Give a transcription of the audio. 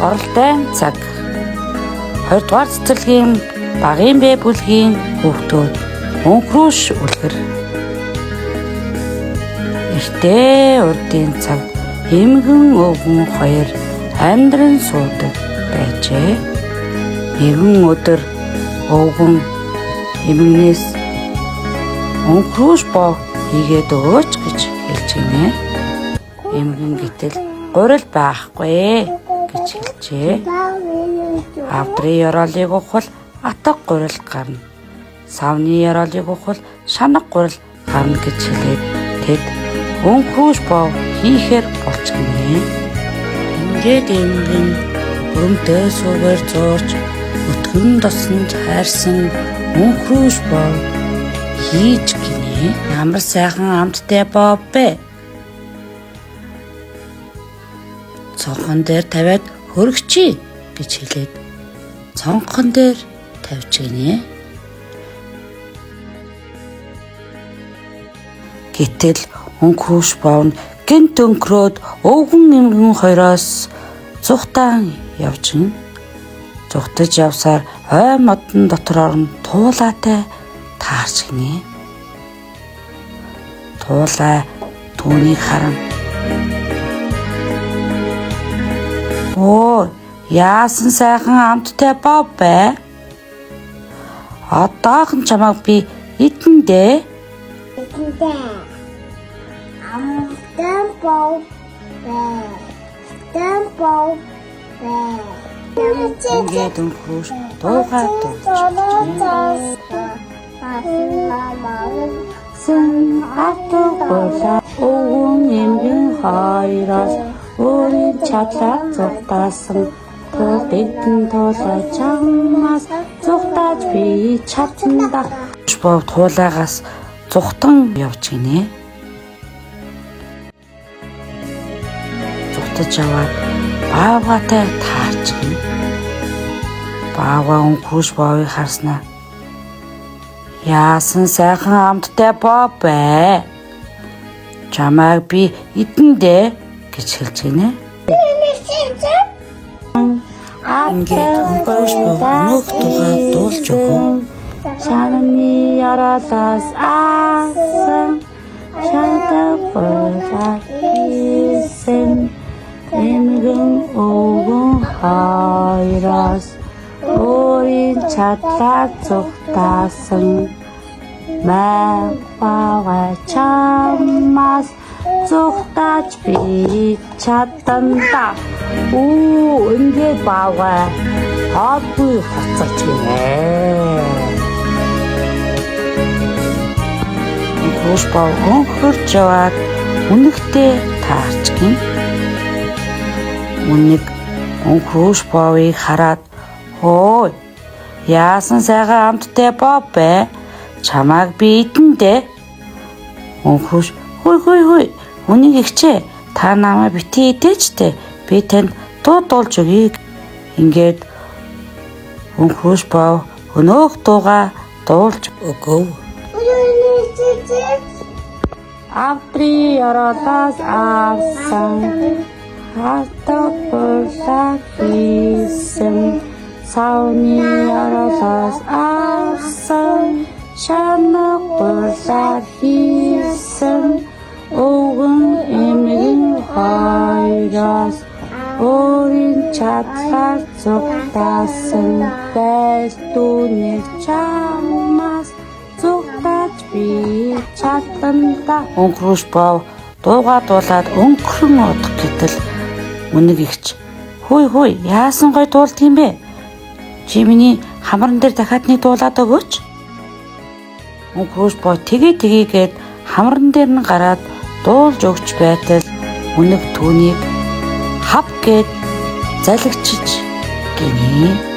Оролдоон цаг 2 дугаар цэцэрлэгийн багийн бэ бүлгийн хүүхдүүд өнхрөөш үлгэр. Эртээ урдын цаг эмгэн өвгөн хоёр амьдран суудаг байжээ. Нэгэн өдөр өвгөн эмгэнээс өнхрөөш боо хийгээд өгөөч гэж хэлж гинэ. Эмгэн гэтэл гурил байхгүй гэж хэлжээ. Авдрын ёроолыг ухвал атга гурил гарна. Савны ёроолыг ухвал шанаг гурил гарна гэж хэлээд тэд өнхрөөш боо хийхээр болчихно. Ингээд эмгэн өрөмтэй суугаар зоорч өтгөн досонд хайрсан өнхрөөш боо хийж гинэ. Ямар сайхан амттай боо бэ? Цонхон дээр тавиад хөргөчий гэж хэлээд цонхон дээр тавьж гинэ. Гэтэл өнхрөөш боо гэнт өнкрөөд өвгөн эмгэн хоёроос зүхтаан явж гин. Зүхтаж явсаар ой модон дотор орон туулаатай таарч гинэ. Туулай түүнийг харан "Оо, яасан сайхан амттай боо бэ? Одоохон чамайг би идэндээ. Амттай боо бэ. Ингээд өнхрөөш дуугаа дуулж сэн атгуулаа өвгөн эмгэн хоёроос өөрийн чадлаар зүхтаасан тулдэгдэн туулаа чамаас зүхтааж би чадна. Боо туулаагаас зүхтан явж гинэ. Зүхтаж яваад баавгатай таарч гинэ. Баавга өнхрөөш боовыг харснаа "Яасан сайхан амттай боо бэ? Чамайг би идэндээ" гэж хэлж гинэ. Ингээд өнхрөөш боо нөх тугаа дуулж өгөн. Шананы яраалаас аасан шантаг болоо хийсэн эмгэн өвгөн хоёроос өөрийн чадлаар зүхтаасан баавга чамаас зүхтааж би чадна. Ингээд баавга хоогүй хоцорч гинэ. Өнхрөөш боо өнхөрж яваад үнэгтэй таарч гин. Үнэг өнхрөөш боовыг хараад "Хөөе, яасан сайхан амттай боо бэ? Чамайг би идэндээ." Өнхрөөш "Хөөе, үнэг ихчээ, та намайг битгий идээчтэй. Би танд дуу дуулж өгье." Ингээд өнхрөөш боо өнөөх дуугаа дуулж өгөв. Авдрын ёроолоос авсан хатагуулаа хийсэн савны ёроолоос авсан шанаг гурилаа хийсэн өвгөн эмгэн хоёроос өөрийн чадлаар зүхтаасан байж түүнийг чамаас зүхтааж би чадна. Өнхрөөш боо дуугаа дуулаад өнгөрөн удах гэтэл үнэг ихч "Хөөе, яасан гой дуулдаг юм бэ? Чи миний хамран дээр дахиад нэг дуулаад өгөөч." Өнхрөөш боо тгээгээд хамран дээр нь гараад дуулж өгч байтал үнэг түүнийг хав гээд залгичиж гинэ.